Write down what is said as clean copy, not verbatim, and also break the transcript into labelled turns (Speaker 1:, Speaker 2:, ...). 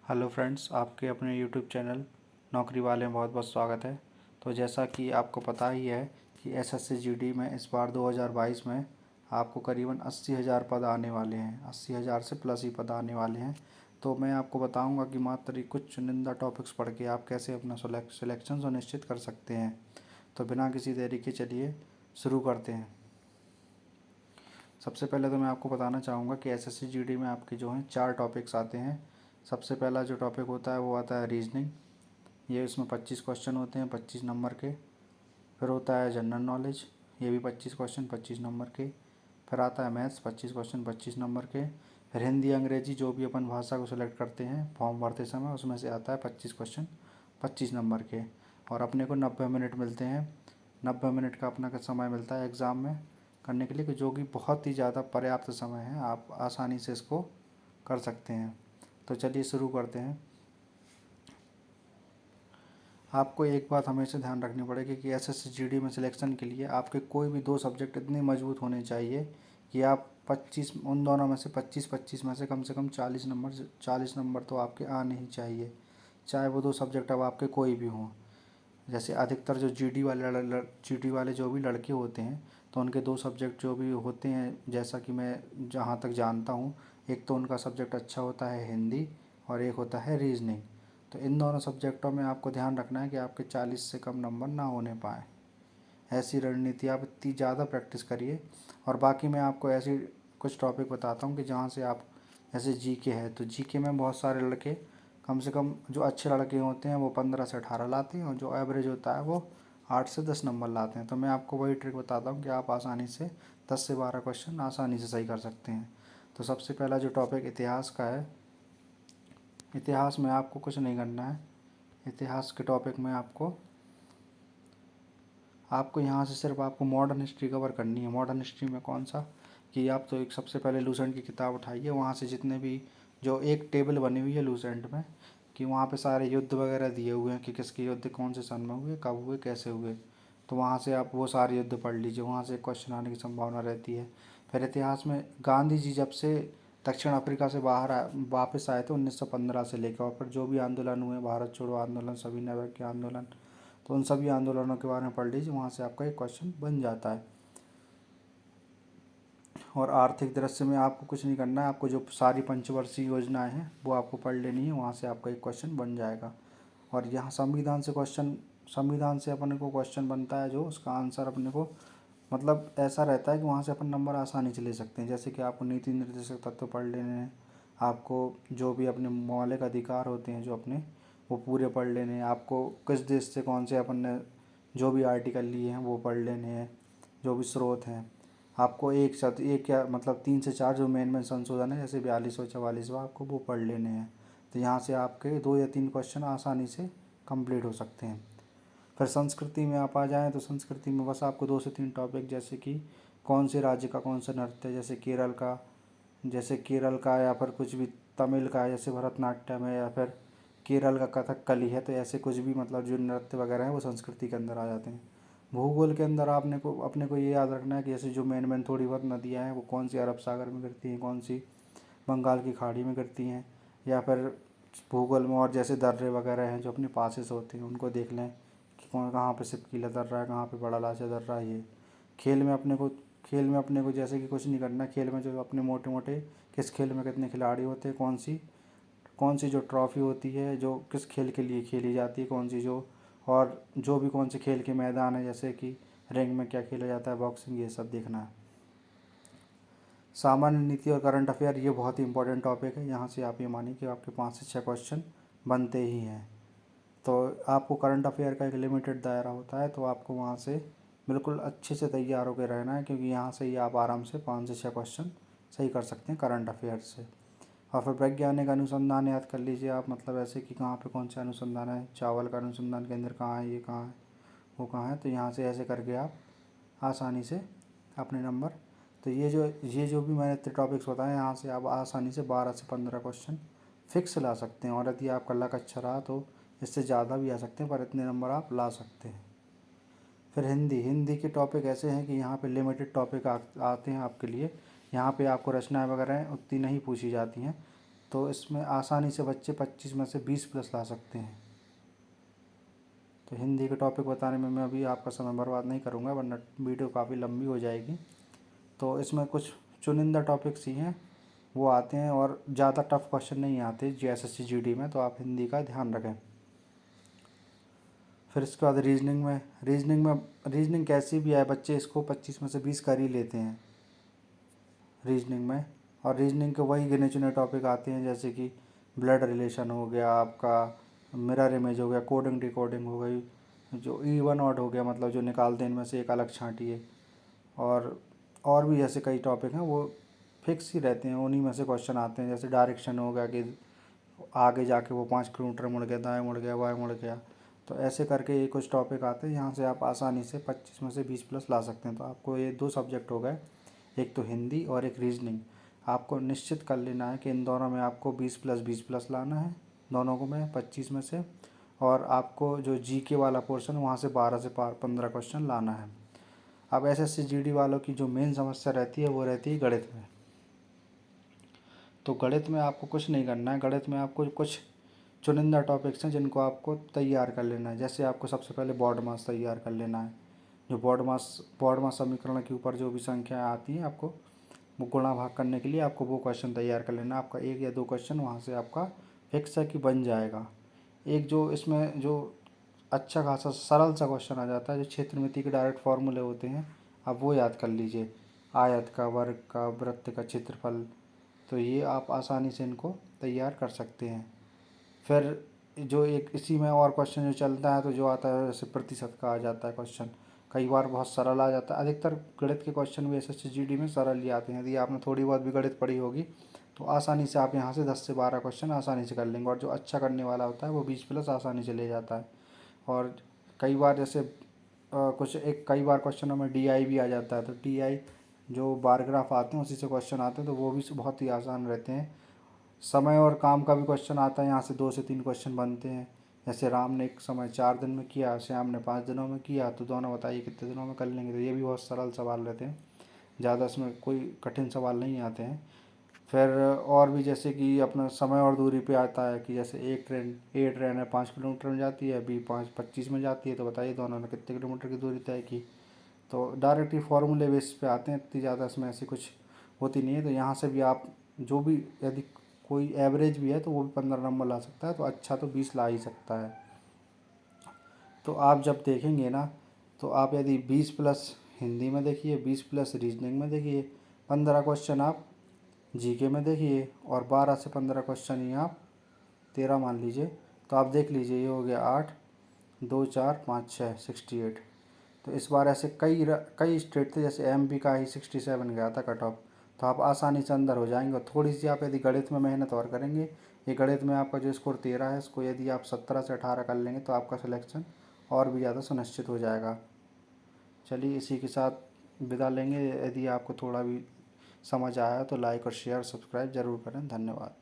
Speaker 1: Hello friends, आपके अपने YouTube channel नौकरी वाले में बहुत बहुत स्वागत है। तो जैसा कि आपको पता ही है कि एसएससी जीडी में इस बार 2022 में आपको करीबन 80,000 पद आने वाले हैं। 80,000 से प्लस ही पद आने वाले हैं। तो मैं आपको बताऊंगा कि मात्र कुछ चुनिंदा टॉपिक्स पढ़ के आप कैसे अपना सिलेक्शन सुनिश्चित कर सकते हैं। तो बिना किसी देरी के चलिए शुरू करते हैं। सबसे पहले तो मैं आपको बताना चाहूँगा कि एसएससी जीडी में आपके जो हैं 4 टॉपिक्स आते हैं। सबसे पहला जो टॉपिक होता है वो आता है रीजनिंग। ये इसमें 25 क्वेश्चन होते हैं 25 नंबर के। फिर होता है जनरल नॉलेज, ये भी 25 क्वेश्चन 25 नंबर के। फिर आता है मैथ्स 25 क्वेश्चन 25 नंबर के। फिर हिंदी अंग्रेजी जो भी अपन भाषा को सिलेक्ट करते हैं फॉर्म भरते समय, उसमें से आता है 25 क्वेश्चन 25 नंबर के। और अपने को 90 मिनट मिलते हैं। 90 मिनट का अपना का समय मिलता है एग्ज़ाम में करने के लिए, जो कि बहुत ही ज़्यादा पर्याप्त समय है। आप आसानी से इसको कर सकते हैं। तो चलिए शुरू करते हैं। आपको एक बात हमेशा ध्यान रखनी पड़ेगी कि एसएससी जीडी में सिलेक्शन के लिए आपके कोई भी 2 सब्जेक्ट इतने मजबूत होने चाहिए कि आप 25 उन दोनों में से 25-25 में से कम 40 नंबर तो आपके आने ही चाहिए, चाहे वो 2 सब्जेक्ट अब आपके कोई भी हों। जैसे अधिकतर जो जीडी वाले जो भी लड़के होते हैं, तो उनके 2 सब्जेक्ट जो भी होते हैं, जैसा कि मैं जहाँ तक जानता हूँ, एक तो उनका सब्जेक्ट अच्छा होता है हिंदी और एक होता है रीजनिंग। तो इन दोनों सब्जेक्टों में आपको ध्यान रखना है कि आपके 40 से कम नंबर ना होने पाए। ऐसी रणनीति आप इतनी ज़्यादा प्रैक्टिस करिए। और बाकी मैं आपको ऐसी कुछ टॉपिक बताता हूँ कि जहाँ से आप, जैसे जीके है, तो जीके में बहुत सारे लड़के, कम से कम जो अच्छे लड़के होते हैं वो 15 से 18 लाते हैं, और जो एवरेज होता है वो 8 से 10 नंबर लाते हैं। तो मैं आपको वही ट्रिक बताता हूँ कि आप आसानी से 10 से 12 क्वेश्चन आसानी से सही कर सकते हैं। तो सबसे पहला जो टॉपिक इतिहास का है, इतिहास में आपको कुछ नहीं करना है। इतिहास के टॉपिक में आपको यहाँ से सिर्फ आपको मॉडर्न हिस्ट्री कवर करनी है। मॉडर्न हिस्ट्री में कौन सा, कि आप तो एक सबसे पहले लूसेंट की किताब उठाइए, वहाँ से जितने भी जो एक टेबल बनी हुई है लूसेंट में, कि वहाँ पे सारे युद्ध वगैरह दिए हुए हैं कि किसके युद्ध कौन से सन में हुए, कब हुए, कैसे हुए। तो वहाँ से आप वो सारे युद्ध पढ़ लीजिए, वहाँ से क्वेश्चन आने की संभावना रहती है। फिर इतिहास में गांधी जी जब से दक्षिण अफ्रीका से वापस आए थे 1915 से लेकर, और फिर जो भी आंदोलन हुए, भारत छोड़ो आंदोलन, सविनय अवज्ञा के आंदोलन, तो उन सभी आंदोलनों के बारे में पढ़ लीजिए, वहाँ से आपका एक क्वेश्चन बन जाता है। और आर्थिक दृश्य में आपको कुछ नहीं करना है, आपको जो सारी पंचवर्षीय योजनाएं हैं वो आपको पढ़ लेनी है, वहाँ से आपका एक क्वेश्चन बन जाएगा। और यहाँ संविधान से अपने को क्वेश्चन बनता है, जो उसका आंसर अपने को मतलब ऐसा रहता है कि वहाँ से अपन नंबर आसानी से ले सकते हैं। जैसे कि आपको नीति निर्देशक तत्व पढ़ लेने हैं, आपको जो भी अपने मौलिक अधिकार होते हैं जो अपने, वो पूरे पढ़ लेने हैं। आपको किस देश से कौन से अपन ने जो भी आर्टिकल लिए हैं वो पढ़ लेने हैं, जो भी स्रोत हैं। आपको एक या मतलब 3 से 4 जो मेन संशोधन है, जैसे 42वां 44वां, आपको वो पढ़ लेने हैं। तो यहाँ से आपके 2 या 3 क्वेश्चन आसानी से कंप्लीट हो सकते हैं। फिर संस्कृति में आप आ जाएँ तो संस्कृति में बस आपको 2 से 3 टॉपिक, जैसे कि कौन से राज्य का कौन सा नृत्य है, जैसे केरल का, या फिर कुछ भी तमिल का है, जैसे भरतनाट्यम है, या फिर केरल का कथकली है, तो ऐसे कुछ भी मतलब जो नृत्य वगैरह हैं वो संस्कृति के अंदर आ जाते हैं। भूगोल के अंदर आपने को अपने को ये याद रखना है कि जैसे जो मेन थोड़ी बहुत नदियाँ हैं वो कौन सी अरब सागर में गिरती हैं, कौन सी बंगाल की खाड़ी में गिरती हैं, या फिर भूगोल में और जैसे दर्रे वगैरह हैं जो अपने पासेस होते हैं, उनको देख लें कि कौन कहाँ पे सिपकीला दर्रा है, कहाँ पे बड़ा लाचा दर्रा है। ये खेल में अपने को खेल में अपने को जैसे कि कुछ नहीं करना। खेल में जो अपने मोटे मोटे किस खेल में कितने खिलाड़ी होते हैं, कौन सी जो ट्रॉफी होती है जो किस खेल के लिए खेली जाती है, कौन सी जो, और जो भी कौन से खेल के मैदान है, जैसे कि रिंग में क्या खेला जाता है, बॉक्सिंग, ये सब देखना है। सामान्य नीति और करंट अफेयर, ये बहुत ही इंपॉर्टेंट टॉपिक है। यहाँ से आप ये मानिए कि आपके 5 से 6 क्वेश्चन बनते ही हैं। तो आपको करंट अफेयर का एक लिमिटेड दायरा होता है, तो आपको वहाँ से बिल्कुल अच्छे से तैयार होकर रहना है, क्योंकि यहाँ से ही आप आराम से 5 से 6 क्वेश्चन सही कर सकते हैं करंट अफेयर से। और फिर वैज्ञानिक अनुसंधान याद कर लीजिए आप, मतलब ऐसे कि कहाँ पे कौन सा अनुसंधान है, चावल का अनुसंधान केंद्र कहाँ है, ये कहाँ है, वो कहाँ है। तो यहाँ से ऐसे करके आप आसानी से अपने नंबर, तो ये जो भी मैंने इतने टॉपिक्स बताए, यहाँ से आप आसानी से 12 से 15 क्वेश्चन फिक्स ला सकते हैं। और यदि आपका लक अच्छा रहा तो इससे ज़्यादा भी आ सकते हैं, पर इतने नंबर आप ला सकते हैं। फिर हिंदी के टॉपिक ऐसे हैं कि यहाँ पे लिमिटेड टॉपिक आते हैं आपके लिए। यहाँ पे आपको रचनाएं वगैरह उतनी नहीं पूछी जाती हैं। तो इसमें आसानी से बच्चे 25 में से 20 प्लस ला सकते हैं। तो हिंदी के टॉपिक बताने में मैं अभी आपका समय बर्बाद नहीं करूँगा, वरना वीडियो काफ़ी लंबी हो जाएगी। तो इसमें कुछ चुनिंदा टॉपिक्स ही हैं वो आते हैं, और ज़्यादा टफ क्वेश्चन नहीं आते JSSC GD में, तो आप हिंदी का ध्यान रखें। फिर इसके बाद रीजनिंग कैसी भी आए बच्चे इसको 25 में से 20 कर ही लेते हैं रीजनिंग में। और रीजनिंग के वही गिने चुने टॉपिक आते हैं, जैसे कि ब्लड रिलेशन हो गया, आपका मिरर इमेज हो गया, कोडिंग डिकोडिंग हो गई, जो इवन ऑड हो गया, मतलब जो निकालते हैं इनमें से एक अलग छांटिए, और भी ऐसे कई टॉपिक हैं वो फिक्स ही रहते हैं, उन्हीं में से क्वेश्चन आते हैं। जैसे डायरेक्शन हो गया कि आगे जाके वो 5 किलोमीटर मुड़ गया, दाएँ मुड़ गया, बाएँ मुड़ गया। तो ऐसे करके ये कुछ टॉपिक आते हैं, यहाँ से आप आसानी से 25 में से 20 प्लस ला सकते हैं। तो आपको ये 2 सब्जेक्ट हो गए, एक तो हिंदी और एक रीजनिंग। आपको निश्चित कर लेना है कि इन दोनों में आपको 20 प्लस लाना है, दोनों को में 25 में से। और आपको जो GK वाला पोर्शन वहाँ से 12 से 15 क्वेश्चन लाना है। अब SSC GD वालों की जो मेन समस्या रहती है वो रहती है गणित में। तो गणित में आपको कुछ नहीं करना है, गणित में आपको कुछ चुनिंदा टॉपिक्स हैं जिनको आपको तैयार कर लेना है। जैसे आपको सबसे पहले बॉड मास तैयार कर लेना है। जो बॉड मास समीकरण के ऊपर जो भी संख्याएँ आती हैं, आपको वो गुणा भाग करने के लिए आपको वो क्वेश्चन तैयार कर लेना है। आपका 1 या 2 क्वेश्चन वहाँ से आपका फिक्स है कि बन जाएगा। एक जो इसमें जो अच्छा खासा सरल सा क्वेश्चन आ जाता है, जो क्षेत्रमिति के डायरेक्ट फार्मूले होते हैं, आप वो याद कर लीजिए। आयत का, वर्ग का, वृत्त का क्षेत्रफल, तो ये आप आसानी से इनको तैयार कर सकते हैं। फिर जो एक इसी में और क्वेश्चन जो चलता है, तो जो आता है जैसे प्रतिशत का आ जाता है क्वेश्चन, कई बार बहुत सरल आ जाता है। अधिकतर गणित के क्वेश्चन भी SSC GD में सरल ही आते हैं। यदि आपने थोड़ी बहुत भी गणित पढ़ी होगी तो आसानी से आप यहाँ से 10 से 12 क्वेश्चन आसानी से कर लेंगे। और जो अच्छा करने वाला होता है वो 20 प्लस आसानी से ले जाता है। और कई बार जैसे कई बार क्वेश्चनों में DI भी आ जाता है, तो DI जो बार ग्राफ आते हैं उसी से क्वेश्चन आते हैं, तो वो भी बहुत ही आसान रहते हैं। समय और काम का भी क्वेश्चन आता है, यहाँ से 2 से 3 क्वेश्चन बनते हैं। जैसे राम ने एक समय 4 दिन में किया, श्याम ने 5 दिनों में किया, तो दोनों बताइए कितने दिनों में कर लेंगे। तो ये भी बहुत सरल सवाल रहते हैं, ज़्यादा इसमें कोई कठिन सवाल नहीं आते हैं। फिर और भी जैसे कि अपना समय और दूरी पे आता है कि जैसे A ट्रेन है 5 किलोमीटर में जाती है, B 25 में जाती है, तो बताइए दोनों ने कितने किलोमीटर की दूरी तय की। तो डायरेक्ट ही फॉर्मूले बेस पे आते हैं, इतनी ज़्यादा इसमें ऐसी कुछ होती नहीं है। तो यहाँ से भी आप जो भी यदि कोई एवरेज भी है तो वो भी 15 नंबर ला सकता है, तो अच्छा तो 20 ला ही सकता है। तो आप जब देखेंगे ना, तो आप यदि 20 प्लस हिंदी में देखिए, 20 प्लस रीजनिंग में देखिए, 15 क्वेश्चन आप GK में देखिए, और 12 से 15 क्वेश्चन ही आप 13 मान लीजिए, तो आप देख लीजिए ये हो गया 8, 2, 4, 5, 6, 68। तो इस बार ऐसे कई स्टेट थे, जैसे MP का ही 67 गया था कट ऑफ। तो आप आसानी से अंदर हो जाएंगे। और थोड़ी सी आप यदि गणित में मेहनत और करेंगे, ये गणित में आपका जो स्कोर 13 है, इसको यदि आप 17 से 18 कर लेंगे तो आपका सिलेक्शन और भी ज़्यादा सुनिश्चित हो जाएगा। चलिए इसी के साथ विदा लेंगे। यदि आपको थोड़ा भी समझ आया तो लाइक और शेयर सब्सक्राइब ज़रूर करें। धन्यवाद।